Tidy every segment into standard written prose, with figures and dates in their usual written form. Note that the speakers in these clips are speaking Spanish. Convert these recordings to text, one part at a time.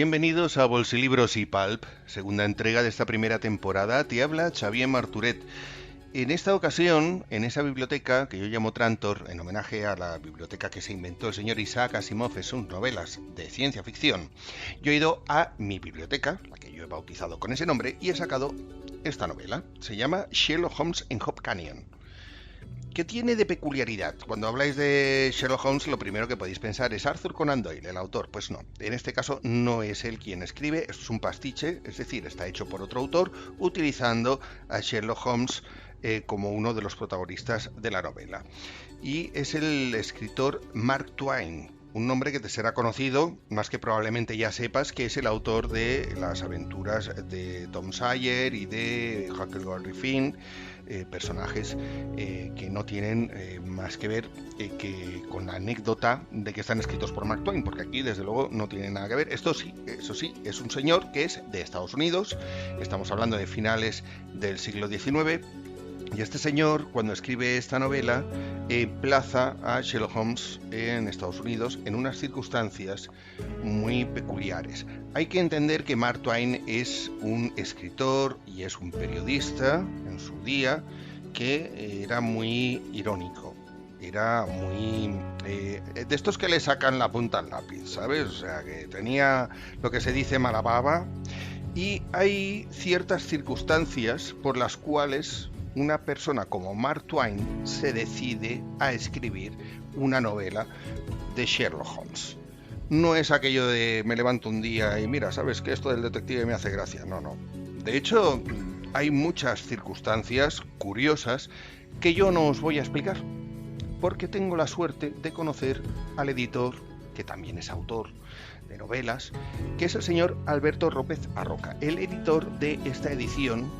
Bienvenidos a Bolsilibros y Pulp, segunda entrega de esta primera temporada. Te habla Xavier Marturet. En esta ocasión, en esa biblioteca que yo llamo Trantor, en homenaje a la biblioteca que se inventó el señor Isaac Asimov en sus novelas de ciencia ficción, yo he ido a mi biblioteca, la que yo he bautizado con ese nombre, y he sacado esta novela. Se llama Sherlock Holmes en Hope Canyon. ¿Qué tiene de peculiaridad? Cuando habláis de Sherlock Holmes, lo primero que podéis pensar es Arthur Conan Doyle, el autor. Pues no, en este caso no es él quien escribe, es un pastiche, es decir, está hecho por otro autor, utilizando a Sherlock Holmes como uno de los protagonistas de la novela. Y es el escritor Mark Twain, un nombre que te será conocido, más que probablemente ya sepas, que es el autor de las aventuras de Tom Sawyer y de Huckleberry Finn, personajes que no tienen más que ver que con la anécdota de que están escritos por Mark Twain, porque aquí desde luego no tiene nada que ver. Esto sí, eso sí, es un señor que es de Estados Unidos, estamos hablando de finales del siglo XIX, y este señor, cuando escribe esta novela, emplaza a Sherlock Holmes en Estados Unidos en unas circunstancias muy peculiares. Hay que entender que Mark Twain es un escritor y es un periodista en su día que era muy irónico. Era muy... de estos que le sacan la punta al lápiz, ¿sabes? O sea, que tenía lo que se dice mala baba. Y hay ciertas circunstancias por las cuales una persona como Mark Twain se decide a escribir una novela de Sherlock Holmes. No es aquello de me levanto un día y mira, sabes que esto del detective me hace gracia. No, no. De hecho, hay muchas circunstancias curiosas que yo no os voy a explicar, porque tengo la suerte de conocer al editor, que también es autor de novelas, que es el señor Alberto López Arroca, el editor de esta edición,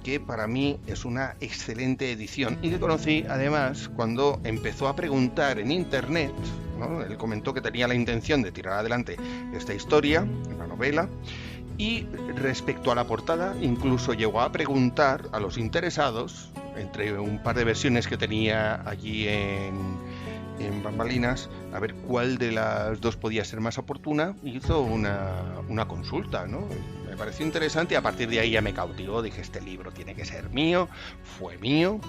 que para mí es una excelente edición y que conocí además cuando empezó a preguntar en internet, ¿no? Él comentó que tenía la intención de tirar adelante esta historia, una novela, y respecto a la portada incluso llegó a preguntar a los interesados, entre un par de versiones que tenía allí en bambalinas, a ver cuál de las dos podía ser más oportuna, y hizo una consulta, ¿no? Me pareció interesante y a partir de ahí ya me cautivó, dije, este libro tiene que ser mío, fue mío,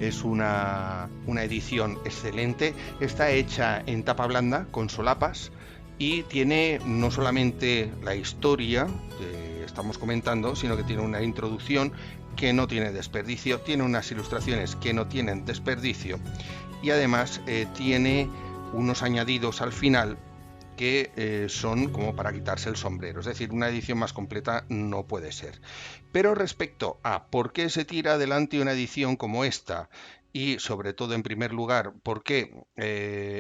es una edición excelente, está hecha en tapa blanda, con solapas, y tiene no solamente la historia que estamos comentando, sino que tiene una introducción que no tiene desperdicio, tiene unas ilustraciones que no tienen desperdicio, y además tiene unos añadidos al final que son como para quitarse el sombrero, es decir, una edición más completa no puede ser. Pero respecto a por qué se tira adelante una edición como esta, y sobre todo en primer lugar, por qué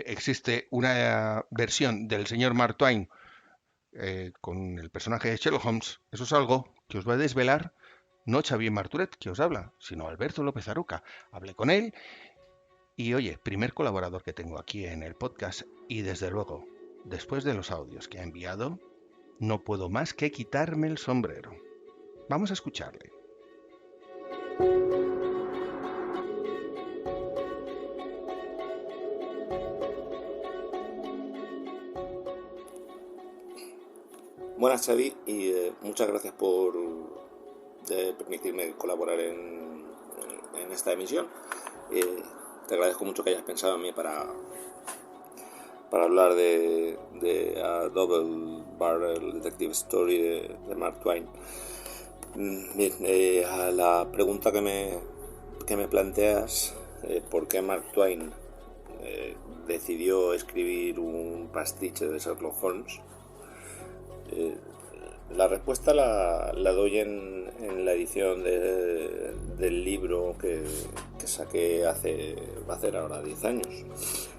existe una versión del señor Mark Twain con el personaje de Sherlock Holmes, eso es algo que os va a desvelar no Xavier Marturet, que os habla, sino Alberto López Arroca. Hablé con él y, oye, primer colaborador que tengo aquí en el podcast, y desde luego, después de los audios que ha enviado, no puedo más que quitarme el sombrero. Vamos a escucharle. Buenas, Xavi, y muchas gracias por permitirme colaborar en esta emisión. Te agradezco mucho que hayas pensado en mí para hablar de A Double Barrel Detective Story de Mark Twain. Bien, a la pregunta que me planteas, ¿por qué Mark Twain decidió escribir un pastiche de Sherlock Holmes? La respuesta la doy en la edición del libro que saqué va a hacer ahora 10 años.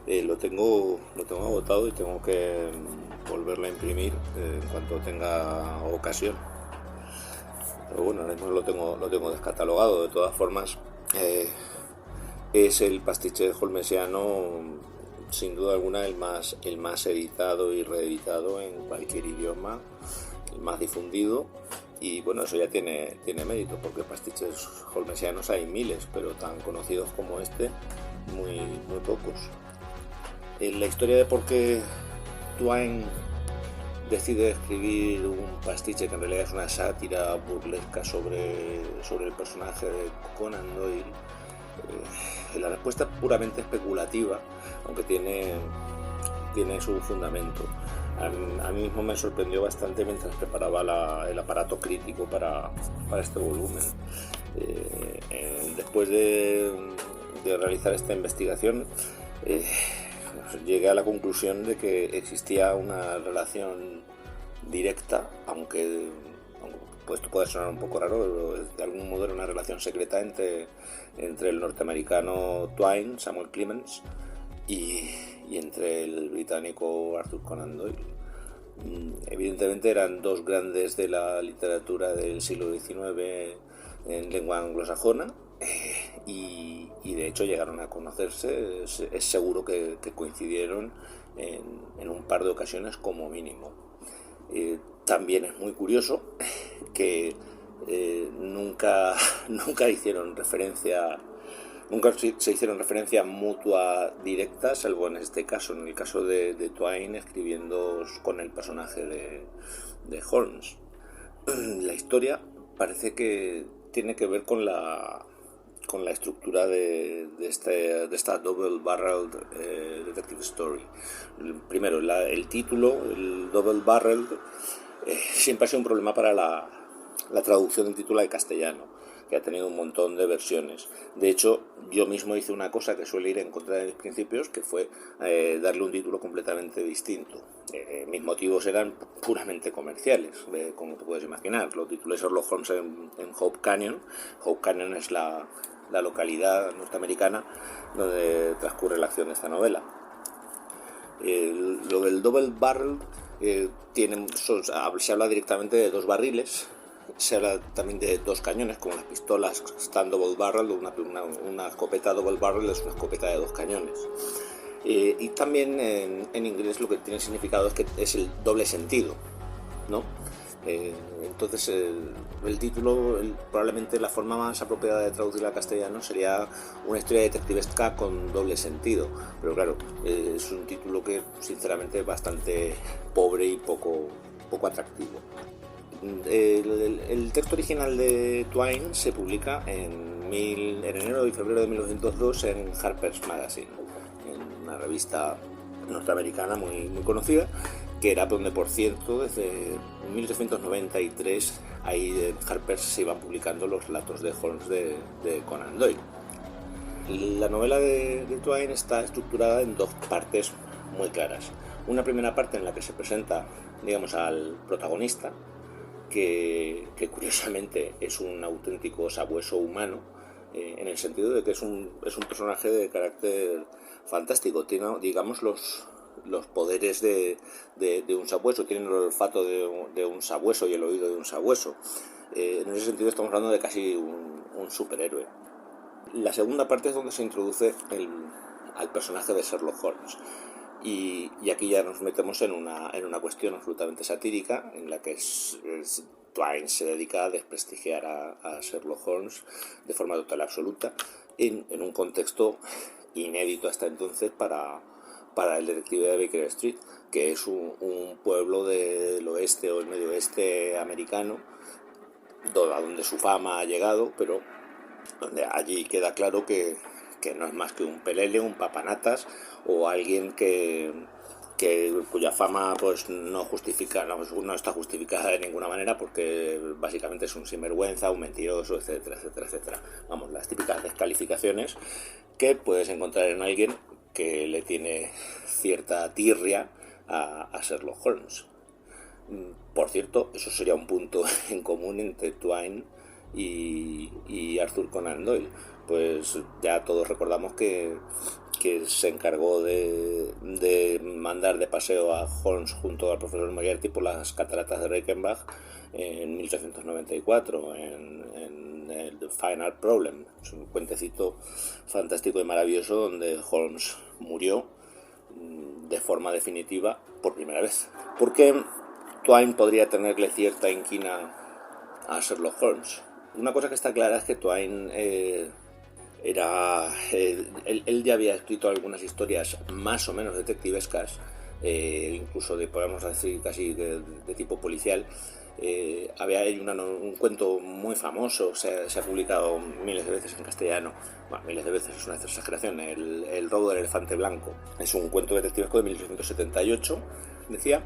Lo tengo agotado y tengo que volverlo a imprimir en cuanto tenga ocasión. Pero bueno, ahora mismo lo tengo descatalogado. De todas formas, es el pastiche holmesiano sin duda alguna el más editado y reeditado en cualquier idioma, el más difundido, y bueno, eso ya tiene mérito, porque pastiches holmesianos hay miles, pero tan conocidos como este, muy pocos. La historia de por qué Twain decide escribir un pastiche que en realidad es una sátira burlesca sobre el personaje de Conan Doyle. La respuesta es puramente especulativa, aunque tiene su fundamento. A mí mismo me sorprendió bastante mientras preparaba el aparato crítico para este volumen. Después de realizar esta investigación, llegué a la conclusión de que existía una relación directa, aunque pues esto puede sonar un poco raro, pero de algún modo era una relación secreta entre el norteamericano Twain, Samuel Clemens, y entre el británico Arthur Conan Doyle. Evidentemente eran dos grandes de la literatura del siglo XIX en lengua anglosajona, y de hecho llegaron a conocerse. Es seguro que coincidieron en un par de ocasiones como mínimo. También es muy curioso que nunca se hicieron referencia mutua directa, salvo en este caso, en el caso de Twain escribiendo con el personaje de Holmes. La historia parece que tiene que ver con la estructura de esta double-barreled detective story. Primero, el título, el double-barreled, siempre ha sido un problema para la traducción del título al castellano, que ha tenido un montón de versiones. De hecho, yo mismo hice una cosa que suele ir en contra de mis principios, que fue darle un título completamente distinto. Mis motivos eran puramente comerciales, como te puedes imaginar. Lo titulé Sherlock Holmes en Hope Canyon. Hope Canyon es la localidad norteamericana donde transcurre la acción de esta novela. Lo del double barrel se habla directamente de dos barriles. Se habla también de dos cañones, como las pistolas están double barrel. Una escopeta double barrel es una escopeta de dos cañones. Y también en inglés lo que tiene significado es que es el doble sentido, ¿no? Entonces el título, probablemente la forma más apropiada de traducirlo al castellano sería una historia detectivesca con doble sentido, pero claro, es un título que sinceramente es bastante pobre y poco atractivo. El texto original de Twain se publica en enero y febrero de 1902 en Harper's Magazine, en una revista norteamericana muy conocida, que era donde, por cierto, desde 1893 ahí en Harper's se iban publicando los relatos de Holmes de Conan Doyle. La novela de Twain está estructurada en dos partes muy claras. Una primera parte en la que se presenta, digamos, al protagonista, que curiosamente es un auténtico sabueso humano, en el sentido de que es un personaje de carácter fantástico. Tiene, digamos, los poderes de un sabueso, tiene el olfato de un sabueso y el oído de un sabueso. En ese sentido estamos hablando de casi un superhéroe. La segunda parte es donde se introduce al personaje de Sherlock Holmes. Y aquí ya nos metemos en una cuestión absolutamente satírica, en la que Twain se dedica a desprestigiar a Sherlock Holmes de forma total y absoluta, en un contexto inédito hasta entonces para el detective de Baker Street, que es un pueblo del oeste o el medio oeste americano, a donde su fama ha llegado, pero donde allí queda claro que no es más que un pelele, un papanatas o alguien cuya fama pues no está justificada de ninguna manera, porque básicamente es un sinvergüenza, un mentiroso, etcétera, etcétera, etcétera. Vamos, las típicas descalificaciones que puedes encontrar en alguien que le tiene cierta tirria a Sherlock Holmes. Por cierto, eso sería un punto en común entre Twain y Arthur Conan Doyle. Pues ya todos recordamos que se encargó de mandar de paseo a Holmes junto al profesor Moriarty por las cataratas de Reichenbach en 1894, en el The Final Problem. Es un cuentecito fantástico y maravilloso donde Holmes murió de forma definitiva por primera vez. ¿Por qué Twain podría tenerle cierta inquina a Sherlock Holmes? Una cosa que está clara es que Twain él ya había escrito algunas historias más o menos detectivescas incluso podemos decir casi de tipo policial. Hay un cuento muy famoso, se ha publicado miles de veces en castellano, bueno, miles de veces es una exageración, el robo del elefante blanco. Es un cuento detectivesco de 1878, decía.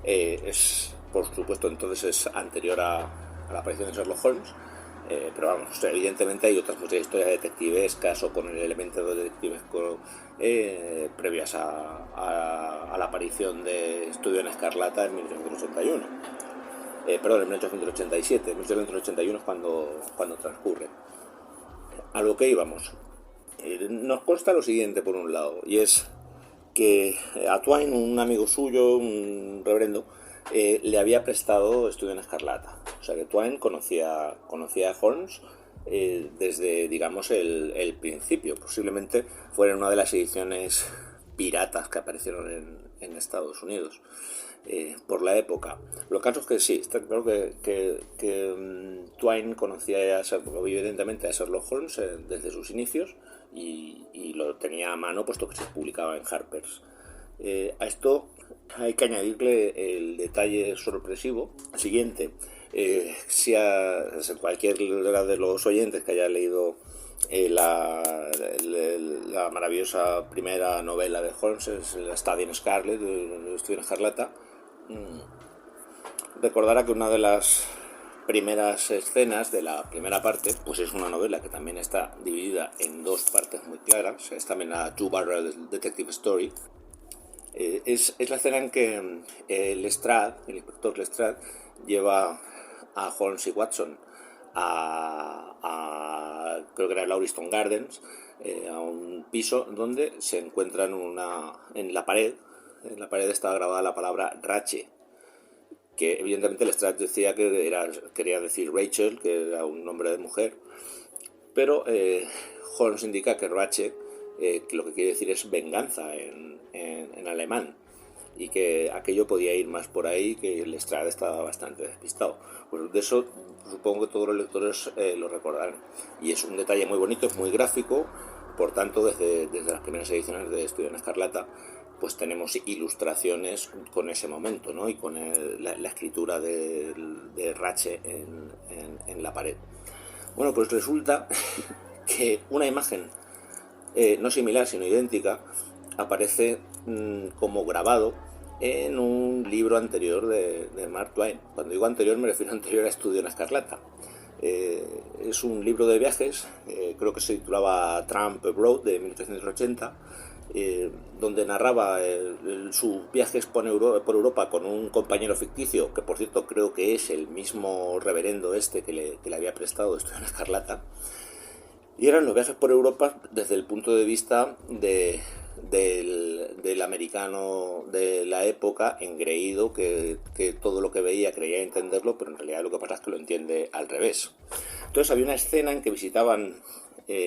Es, por supuesto, entonces es anterior a la aparición de Sherlock Holmes, pero vamos, evidentemente hay otras muchas historias detectivescas o con el elemento detectivesco previas a la aparición de Estudio en Escarlata en 1881. Perdón, en 1887. 1881 es cuando transcurre. A lo que íbamos. Nos consta lo siguiente, por un lado, y es que a Twain, un amigo suyo, un reverendo, le había prestado Estudio en Escarlata. O sea que Twain conocía a Holmes desde, digamos, el principio. Posiblemente fuera una de las ediciones piratas que aparecieron en Estados Unidos por la época. Lo caso es que sí, está claro que Twain conocía evidentemente a Sherlock Holmes desde sus inicios y lo tenía a mano puesto que se publicaba en Harper's. A esto hay que añadirle el detalle sorpresivo siguiente. Si cualquiera de los oyentes que haya leído la maravillosa primera novela de Holmes, es el Study in Scarlet, Estudio en Escarlata, recordará que una de las primeras escenas de la primera parte, pues es una novela que también está dividida en dos partes muy claras. Es también la Two Barrel Detective Story. Es la escena en que el inspector Lestrade, lleva a Holmes y Watson creo que era Lauriston Gardens, a un piso donde se encuentran en la pared estaba grabada la palabra Rache, que evidentemente Lestrade decía que quería decir Rachel, que era un nombre de mujer, pero Holmes indica que Rache que lo que quiere decir es venganza en alemán, y que aquello podía ir más por ahí, que Lestrade estaba bastante despistado. Pues de eso supongo que todos los lectores lo recordarán, y es un detalle muy bonito, es muy gráfico. Por tanto, desde las primeras ediciones de Estudio en Escarlata, pues tenemos ilustraciones con ese momento, ¿no? Y con la escritura de Rache en la pared. Bueno, pues resulta que una imagen no similar, sino idéntica, aparece como grabado en un libro anterior de Mark Twain. Cuando digo anterior, me refiero a anterior a Estudio en Escarlata. Es un libro de viajes, creo que se titulaba Tramp Abroad, de 1880, donde narraba sus viajes por Europa con un compañero ficticio, que por cierto creo que es el mismo reverendo que le había prestado Estudio en Escarlata. Y eran los viajes por Europa desde el punto de vista del americano de la época, engreído, que todo lo que veía creía entenderlo, pero en realidad lo que pasa es que lo entiende al revés. Entonces había una escena en que visitaban, creo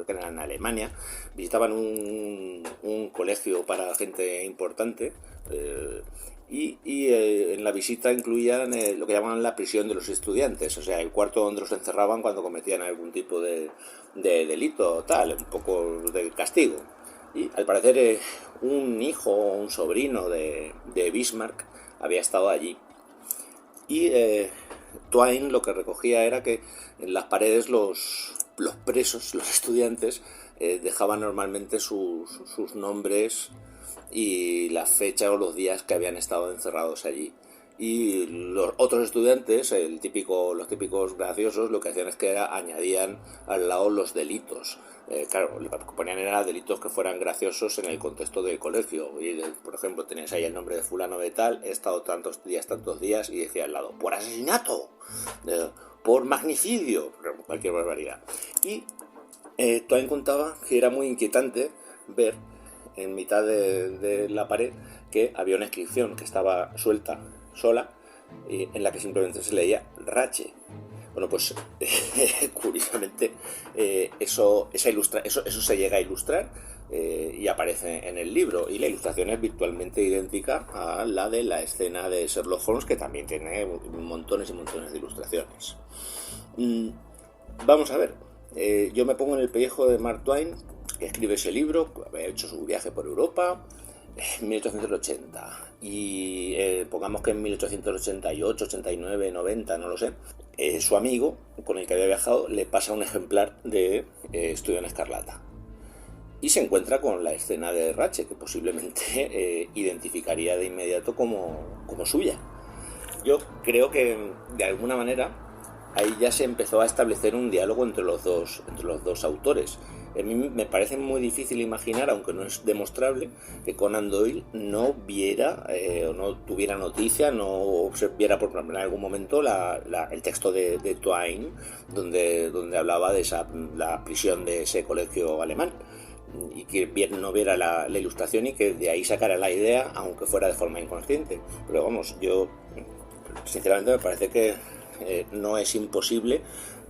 que era en Alemania, visitaban un colegio para gente importante, y en la visita incluían lo que llamaban la prisión de los estudiantes, o sea, el cuarto donde los encerraban cuando cometían algún tipo de delito, tal, un poco de castigo. Y al parecer un hijo o un sobrino de Bismarck había estado allí. Y Twain lo que recogía era que en las paredes los presos, los estudiantes, dejaban normalmente sus nombres y la fecha o los días que habían estado encerrados allí. Y los otros estudiantes, los típicos graciosos, lo que hacían es que añadían al lado los delitos. Claro, lo que ponían era delitos que fueran graciosos en el contexto del colegio. Y, por ejemplo, tenías ahí el nombre de fulano de tal, he estado tantos días, y decía al lado, por asesinato, por magnicidio, cualquier barbaridad. Y Twain contaba que era muy inquietante ver en mitad de la pared que había una inscripción que estaba suelta, sola, en la que simplemente se leía Rache. Bueno, pues curiosamente eso se llega a ilustrar y aparece en el libro, y la ilustración es virtualmente idéntica a la de la escena de Sherlock Holmes, que también tiene montones y montones de ilustraciones. Vamos a ver, yo me pongo en el pellejo de Mark Twain, que escribe ese libro, había hecho su viaje por Europa, 1880 y pongamos que en 1888, 89, 90, no lo sé, su amigo con el que había viajado le pasa un ejemplar de Estudio en Escarlata y se encuentra con la escena de Ratchet que posiblemente identificaría de inmediato como suya. Yo creo que de alguna manera ahí ya se empezó a establecer un diálogo entre los dos autores. A mí me parece muy difícil imaginar, aunque no es demostrable, que Conan Doyle no viera o no tuviera noticia, no viera por en algún momento el texto de Twain, donde hablaba de la prisión de ese colegio alemán, y que bien no viera la ilustración y que de ahí sacara la idea, aunque fuera de forma inconsciente. Pero vamos, yo sinceramente me parece que no es imposible,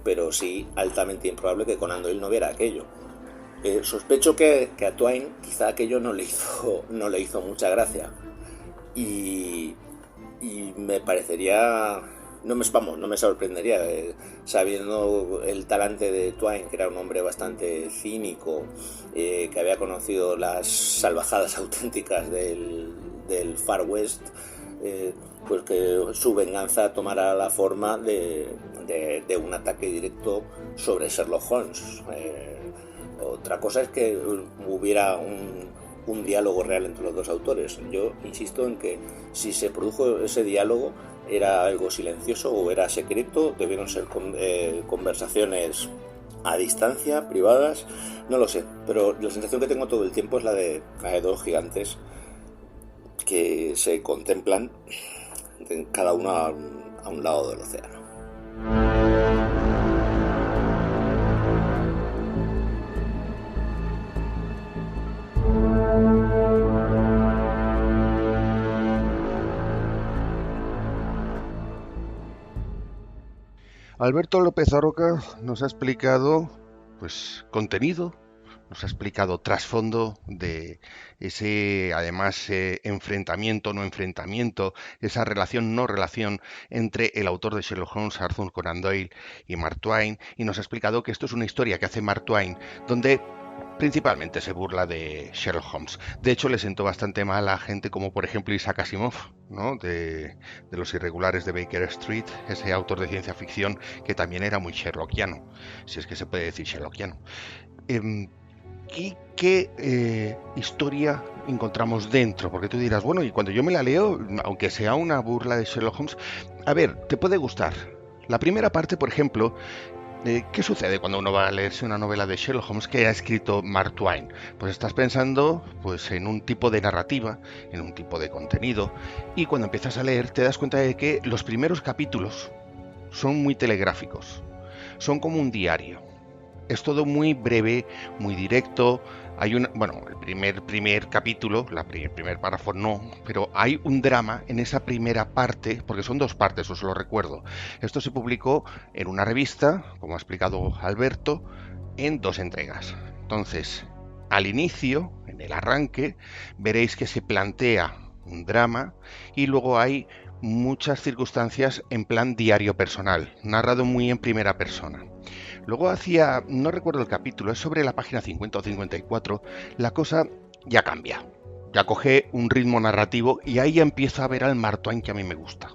pero sí altamente improbable que Conan Doyle no viera aquello. Sospecho que a Twain quizá aquello no le hizo mucha gracia y me parecería, no me sorprendería, sabiendo el talante de Twain, que era un hombre bastante cínico, que había conocido las salvajadas auténticas del Far West, pues que su venganza tomara la forma de un ataque directo sobre Sherlock Holmes. Otra cosa es que hubiera un diálogo real entre los dos autores. Yo insisto en que si se produjo ese diálogo era algo silencioso o era secreto, debieron ser conversaciones a distancia, privadas, no lo sé, pero la sensación que tengo todo el tiempo es la de dos gigantes que se contemplan cada uno a un lado del océano. Alberto López Aroca nos ha explicado, pues, contenido, nos ha explicado trasfondo de ese, además, enfrentamiento, no enfrentamiento, esa relación, no relación entre el autor de Sherlock Holmes, Arthur Conan Doyle, y Mark Twain, y nos ha explicado que esto es una historia que hace Mark Twain, donde principalmente se burla de Sherlock Holmes. De hecho, le sentó bastante mal a gente como, por ejemplo, Isaac Asimov, ¿no? de Los Irregulares de Baker Street, ese autor de ciencia ficción que también era muy sherlockiano, si es que se puede decir sherlockiano. ¿Y qué historia encontramos dentro? Porque tú dirás, bueno, y cuando yo me la leo, aunque sea una burla de Sherlock Holmes, a ver, te puede gustar. La primera parte, por ejemplo, ¿qué sucede cuando uno va a leerse una novela de Sherlock Holmes que ha escrito Mark Twain? Pues estás pensando, pues, en un tipo de narrativa, en un tipo de contenido, y cuando empiezas a leer te das cuenta de que los primeros capítulos son muy telegráficos, son como un diario. Es todo muy breve, muy directo. Hay el primer capítulo, primer párrafo no, pero hay un drama en esa primera parte, porque son dos partes, os lo recuerdo. Esto se publicó en una revista, como ha explicado Alberto, en 2 entregas. Entonces, al inicio, en el arranque, veréis que se plantea un drama y luego hay muchas circunstancias en plan diario personal, narrado muy en primera persona. Luego no recuerdo el capítulo, es sobre la página 50 o 54, la cosa ya cambia, ya coge un ritmo narrativo y ahí ya empiezo a ver al Mark Twain que a mí me gusta.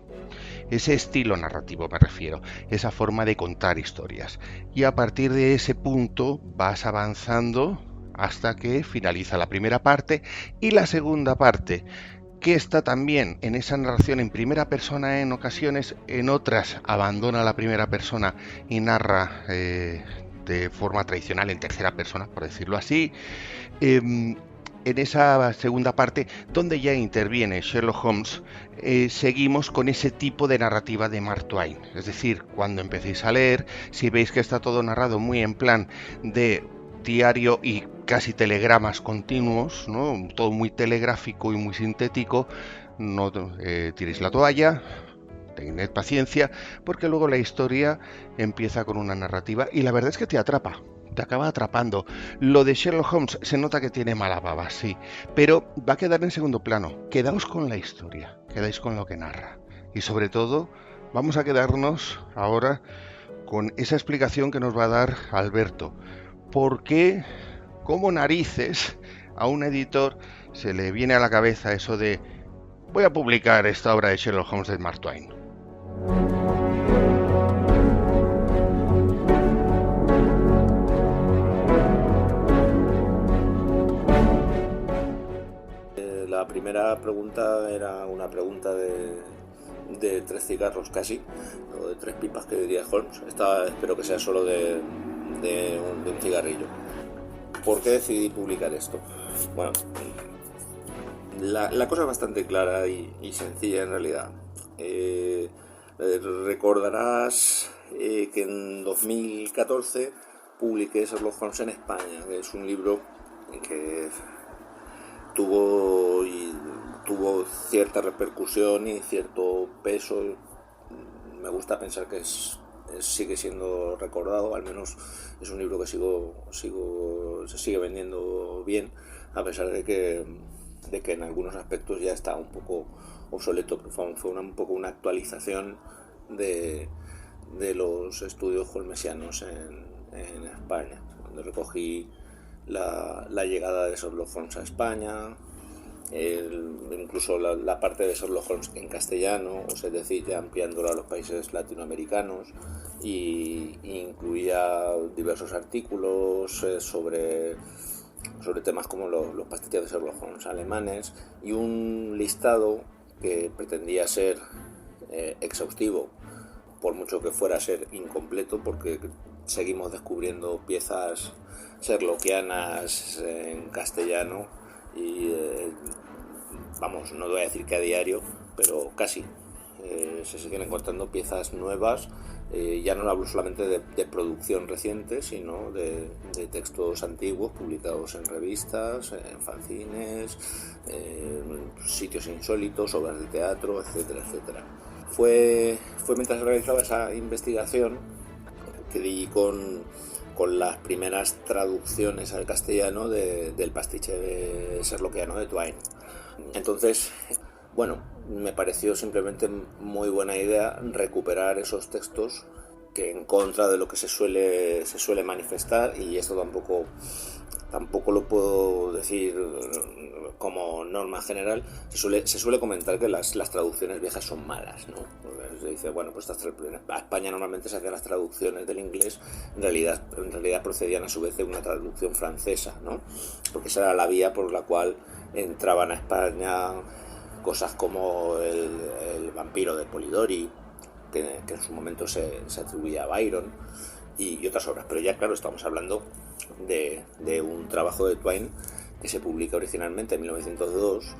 Ese estilo narrativo me refiero, esa forma de contar historias. Y a partir de ese punto vas avanzando hasta que finaliza la primera parte y la segunda parte, que está también en esa narración en primera persona en ocasiones, en otras abandona la primera persona y narra de forma tradicional en tercera persona, por decirlo así. En esa segunda parte, donde ya interviene Sherlock Holmes, seguimos con ese tipo de narrativa de Mark Twain. Es decir, cuando empecéis a leer, si veis que está todo narrado muy en plan de diario y casi telegramas continuos, ¿no? Todo muy telegráfico y muy sintético, no tiréis la toalla, tened paciencia, porque luego la historia empieza con una narrativa y la verdad es que te atrapa, te acaba atrapando. Lo de Sherlock Holmes se nota que tiene mala baba, sí, pero va a quedar en segundo plano. Quedaos con la historia, quedáis con lo que narra. Y sobre todo, vamos a quedarnos ahora con esa explicación que nos va a dar Alberto. ¿Por qué, cómo narices, a un editor se le viene a la cabeza eso de voy a publicar esta obra de Sherlock Holmes de Mark Twain? La primera pregunta era una pregunta de 3 cigarros casi, o de 3 pipas que diría Holmes. Esta espero que sea solo de un cigarrillo. ¿Por qué decidí publicar esto? Bueno, la cosa es bastante clara y sencilla en realidad. Recordarás que en 2014 publiqué Sherlock Holmes en España, que es un libro que tuvo cierta repercusión y cierto peso. Me gusta pensar que sigue siendo recordado, al menos es un libro que se sigue vendiendo bien, a pesar de que en algunos aspectos ya está un poco obsoleto, pero fue un poco una actualización de los estudios holmesianos en España, donde recogí la llegada de Sherlock Holmes a España, incluso la parte de Sherlock Holmes en castellano, o sea, es decir, ya ampliándolo a los países latinoamericanos, y incluía diversos artículos sobre temas como los pastiches de Sherlock Holmes alemanes, y un listado que pretendía ser exhaustivo, por mucho que fuera a ser incompleto, porque seguimos descubriendo piezas sherlockianas en castellano y vamos, no voy a decir que a diario, pero casi se siguen encontrando piezas nuevas. Ya no hablo solamente de producción reciente, sino de textos antiguos publicados en revistas, en fanzines, sitios insólitos, obras de teatro, etcétera, etcétera. Fue mientras realizaba esa investigación que di con las primeras traducciones al castellano del pastiche sherlockiano de Twain. Entonces, bueno, me pareció simplemente muy buena idea recuperar esos textos que, en contra de lo que se suele manifestar, y esto tampoco lo puedo decir como norma general, se suele comentar que las traducciones viejas son malas, ¿no? Se dice, bueno, pues a España normalmente se hacían las traducciones del inglés, en realidad procedían a su vez de una traducción francesa, ¿no? Porque esa era la vía por la cual entraban a España cosas como el vampiro de Polidori, que en su momento se atribuía a Byron, y otras obras. Pero ya, claro, estamos hablando de un trabajo de Twain que se publica originalmente en 1902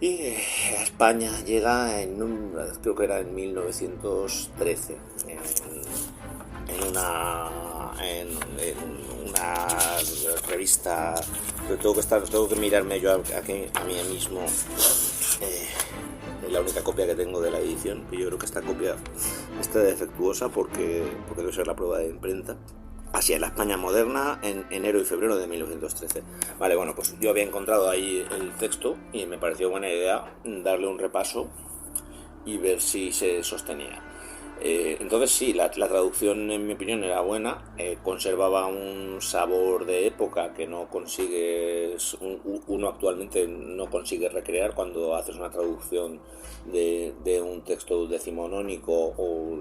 y a España llega creo que era en 1913, en una revista. Tengo que mirarme yo aquí a mí mismo la única copia que tengo de la edición, que yo creo que esta copia está defectuosa porque debe ser la prueba de imprenta. Así es, la España moderna, en enero y febrero de 1913. Vale, bueno, pues yo había encontrado ahí el texto y me pareció buena idea darle un repaso y ver si se sostenía. Entonces sí, la traducción en mi opinión era buena, conservaba un sabor de época que uno actualmente no consigue recrear cuando haces una traducción de un texto decimonónico o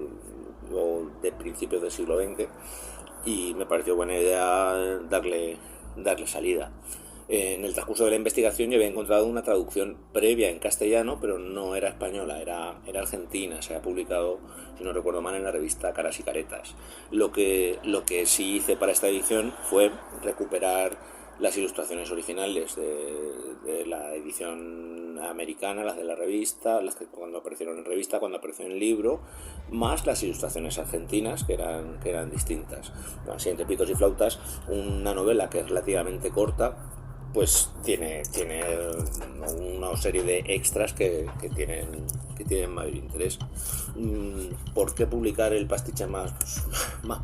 de principios del siglo XX, y me pareció buena idea darle salida. En el transcurso de la investigación yo había encontrado una traducción previa en castellano, pero no era española, era argentina. Se ha publicado, si no recuerdo mal, en la revista Caras y Caretas. Lo que sí hice para esta edición fue recuperar las ilustraciones originales de la edición americana, las de la revista, las que cuando aparecieron en revista, cuando apareció en libro, más las ilustraciones argentinas que eran distintas. Así, entre pitos y flautas, una novela que es relativamente corta, pues tiene una serie de extras que tienen mayor interés. ¿Por qué publicar el pastiche más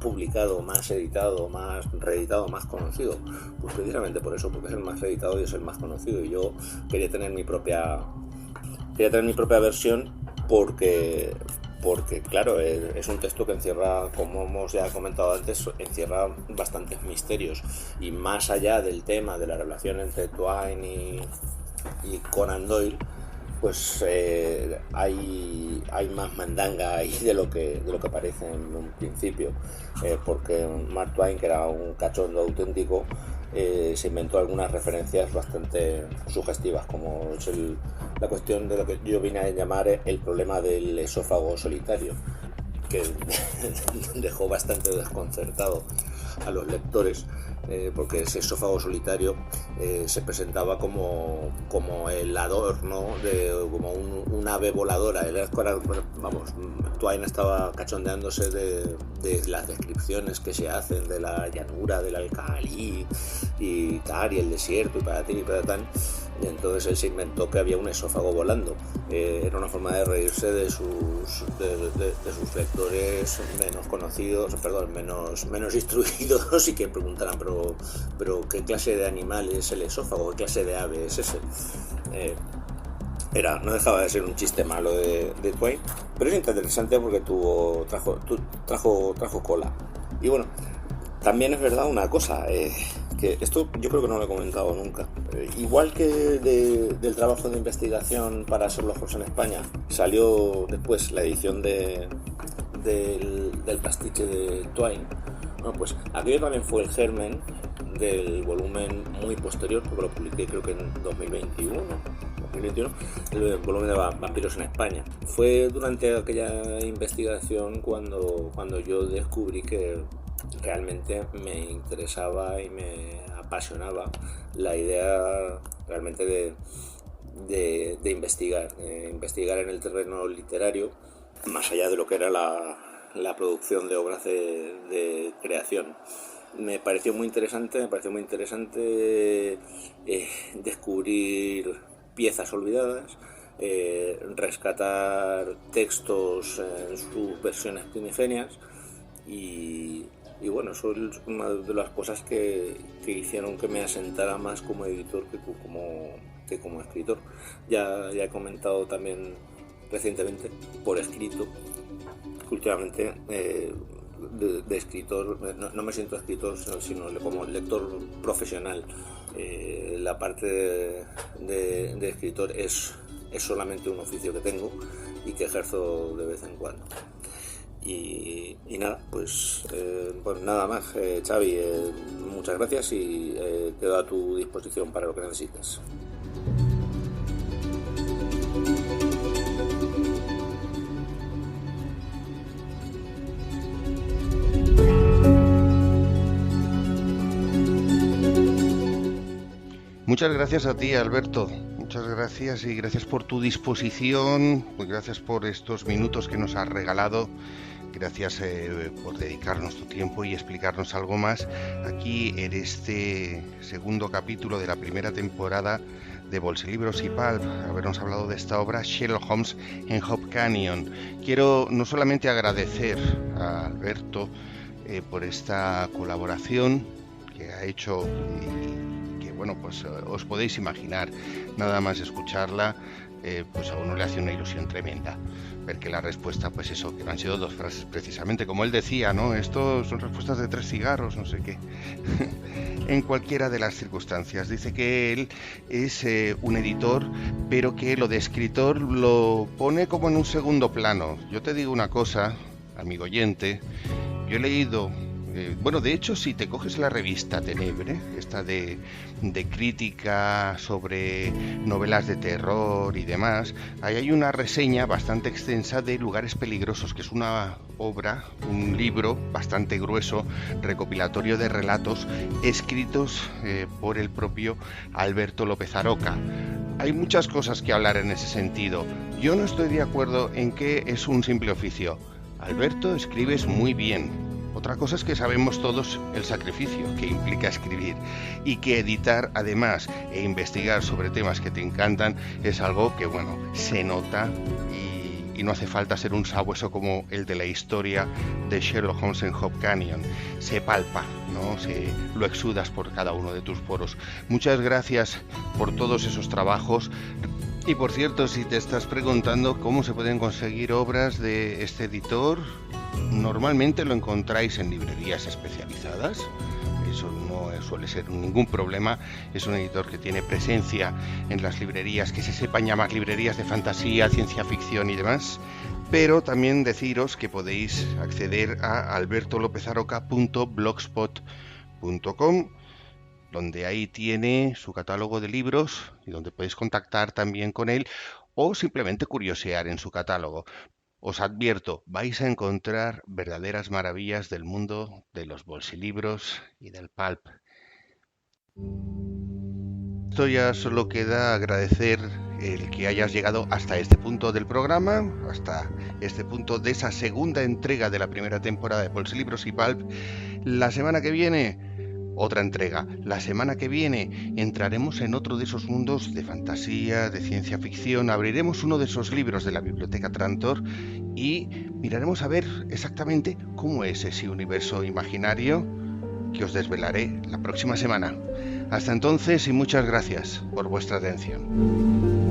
publicado, más editado, más reeditado, más conocido? Pues precisamente por eso, porque es el más reeditado y es el más conocido, y yo quería tener mi propia versión porque porque claro, es un texto que encierra, como hemos ya comentado antes, encierra bastantes misterios, y más allá del tema de la relación entre Twain y Conan Doyle, pues hay más mandanga ahí de lo que parece en un principio, porque Mark Twain, que era un cachondo auténtico, se inventó algunas referencias bastante sugestivas, como es la cuestión de lo que yo vine a llamar el problema del esófago solitario, que dejó bastante desconcertado a los lectores, porque ese esófago solitario se presentaba como el adorno de como un ave voladora. Vamos, Twain estaba cachondeándose de las descripciones que se hacen de la llanura del Alcalí y tal, y el desierto y patatín y patatán. Y entonces él se inventó que había un esófago volando. Era una forma de reírse de sus lectores menos conocidos, menos instruidos, y que preguntaran, pero ¿qué clase de animal es el esófago? ¿Qué clase de ave es ese? No dejaba de ser un chiste malo de Twain, pero es interesante porque trajo cola. Y bueno, también es verdad una cosa, que esto yo creo que no lo he comentado nunca. Igual que del trabajo de investigación para Sherlock Holmes en España, salió después la edición del pastiche de Twain. Bueno, pues aquello también fue el germen del volumen muy posterior, porque lo publiqué creo que en 2021, el volumen de Vampiros en España. Fue durante aquella investigación cuando yo descubrí que realmente me interesaba y me apasionaba la idea realmente de investigar en el terreno literario, más allá de lo que era la producción de obras de creación. Me pareció muy interesante descubrir piezas olvidadas, rescatar textos en sus versiones primigenias, y bueno, eso es una de las cosas que hicieron que me asentara más como editor que como escritor. Ya he comentado también recientemente por escrito que últimamente de escritor no me siento escritor, sino como lector profesional. La parte de escritor es solamente un oficio que tengo y que ejerzo de vez en cuando. Y nada, pues nada más, Xavi, muchas gracias, y quedo a tu disposición para lo que necesites. Muchas gracias a ti, Alberto. Muchas gracias, y gracias por tu disposición, pues gracias por estos minutos que nos has regalado. Gracias por dedicarnos tu tiempo y explicarnos algo más aquí en este segundo capítulo de la primera temporada de Bolsilibros y Pulp, habernos hablado de esta obra Sherlock Holmes en Hope Canyon. Quiero no solamente agradecer a Alberto por esta colaboración que ha hecho, y que bueno, pues os podéis imaginar, nada más escucharla, pues a uno le hace una ilusión tremenda ver que la respuesta, pues eso, que no han sido dos frases precisamente, como él decía, ¿no? Esto son respuestas de 3 cigarros, no sé qué. En cualquiera de las circunstancias. Dice que él es un editor, pero que lo de escritor lo pone como en un segundo plano. Yo te digo una cosa, amigo oyente, yo he leído... de hecho, si te coges la revista Tenebre, esta de crítica sobre novelas de terror y demás, ahí hay una reseña bastante extensa de Lugares Peligrosos, que es una obra, un libro bastante grueso, recopilatorio de relatos escritos por el propio Alberto López Aroca. Hay muchas cosas que hablar en ese sentido. Yo no estoy de acuerdo en que es un simple oficio. Alberto, escribes muy bien. Otra cosa es que sabemos todos el sacrificio que implica escribir, y que editar además e investigar sobre temas que te encantan es algo que, bueno, se nota, y no hace falta ser un sabueso como el de la historia de Sherlock Holmes en Hope Canyon. Se palpa, ¿no? Lo exudas por cada uno de tus poros. Muchas gracias por todos esos trabajos. Y por cierto, si te estás preguntando cómo se pueden conseguir obras de este editor, normalmente lo encontráis en librerías especializadas. Eso no suele ser ningún problema. Es un editor que tiene presencia en las librerías que se sepan llamar librerías de fantasía, ciencia ficción y demás. Pero también deciros que podéis acceder a albertolopezaroca.blogspot.com, donde ahí tiene su catálogo de libros y donde podéis contactar también con él o simplemente curiosear en su catálogo. Os advierto, vais a encontrar verdaderas maravillas del mundo de los bolsilibros y del pulp. Esto ya solo queda agradecer el que hayas llegado hasta este punto del programa, hasta este punto de esa segunda entrega de la primera temporada de Bolsilibros y Pulp. La semana que viene, otra entrega. La semana que viene entraremos en otro de esos mundos de fantasía, de ciencia ficción. Abriremos uno de esos libros de la Biblioteca Trantor y miraremos a ver exactamente cómo es ese universo imaginario que os desvelaré la próxima semana. Hasta entonces y muchas gracias por vuestra atención.